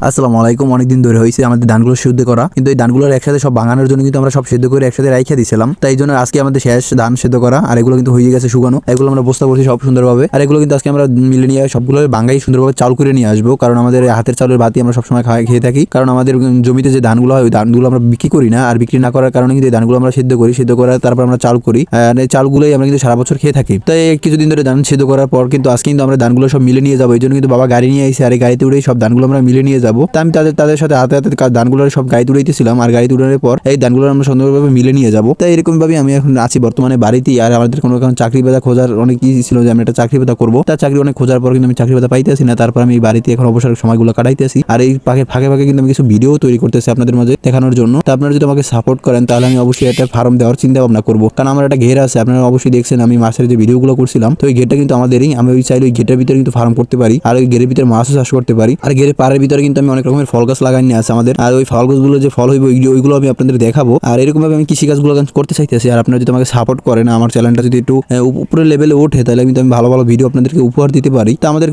আসসালামু আলাইকুম। অনেকদিন ধরে হয়েছে আমাদের ধানগুলো সিদ্ধ করা, কিন্তু এই ধানগুলোর একসাথে সব ভাঙানোর জন্য কিন্তু আমরা সব সিদ্ধ করে একসাথে রাইখা দিয়েছিলাম। তাই জন্য আজকে আমাদের শেষ ধান সিদ্ধ করা, আর এগুলো কিন্তু হয়ে গেছে শুকানো। এগুলো আমরা বস্তা করছি সব সুন্দরভাবে, আর এগুলো কিন্তু আজকে আমরা মিলে নিয়ে সবগুলো ভাঙাই সুন্দরভাবে চাল করে নিয়ে আসবো। কারণ আমাদের হাতের চালের বাতি আমরা সবসময় খেয়ে থাকি, কারণ আমাদের জমিতে যে ধানগুলো হয় ওই ধানগুলো আমরা বিক্রি করি না, আর বিক্রি না করার কারণে কিন্তু এই ধানগুলো আমরা সিদ্ধ করি, সিদ্ধ করার তারপর আমরা চাল করি। আর এই চালগুলোই আমরা কিন্তু সারা বছর খেয়ে থাকি। তাই কিছুদিন ধরে ধান সিদ্ধ করার পর কিন্তু আজকে কিন্তু আমরা ধানগুলো সব মিলে নিয়ে যাবো। এই জন্য কিন্তু বাবা গাড়ি নিয়ে আইসে, আর এই গাড়িতে উঠেই সব ধানগুলো আমরা মিলে নিয়ে যাবো। তা আমি তাদের সাথে হাতে হাতে ধানগুলো সব গাড়িতে উড়াইতেছিলাম, আর গাড়িতে উড়ানোর পর এই ধানগুলো আমরা সুন্দরভাবে মিলে নিয়ে যাবো। তাই এরকম ভাবে আমি এখন আছি বর্তমানে বাড়িতেই। আর আমাদের কোনো চাকরি পেতা খোঁজার অনেক ই ছিল যে আমি একটা চাকরি পেতা করবো। তার চাকরি অনেক খোঁজার পর কিন্তু আমি চাকরি পেতা পাইতেছি না। তারপর আমি এই বাড়িতে এখন অবসর সময়গুলো কাটাইতেছি, আর এই ফাঁকে ফাঁকে কিন্তু আমি কিছু ভিডিও তৈরি করতেছি আপনাদের মাঝে দেখানোর জন্য। তা আপনারা যদি আমাকে সাপোর্ট করেন তাহলে আমি অবশ্যই একটা ফার্ম দেওয়ার চিন্তা ভাবনা করবো। কারণ আমার একটা ঘের আছে, আপনারা অবশ্যই দেখছেন আমি মাছের যে ভিডিওগুলো করছিলাম, তো এই ঘেরটা কিন্তু আমাদেরই। আমি ওই চাইলে ওই ঘেরটার ভিতরে কিন্তু ফার্ম করতে পারি, আর ওই ঘেরের ভিতরে মাছও চাষ করতে পারি। আর ঘেরের পাড়ের ভিতরে কিন্তু আমি অনেক রকমের ফল গাছ লাগাই নিয়ে আছে আমাদের, আর ওই ফল গাছগুলো যে ফল হইব ওইগুলো আমি আপনাদের দেখাবো। আর এরকম ভাবে আমি কৃষি কাজগুলো করতে চাইতেছি। আর আপনারা যদি আমাকে সাপোর্ট করেন, আমার চ্যানেলটা যদি একটু উপরের লেভেলে ওঠে, তাহলে কিন্তু আমি ভালো ভালো ভিডিও আপনাদেরকে উপহার দিতে পারি। তা আমাদের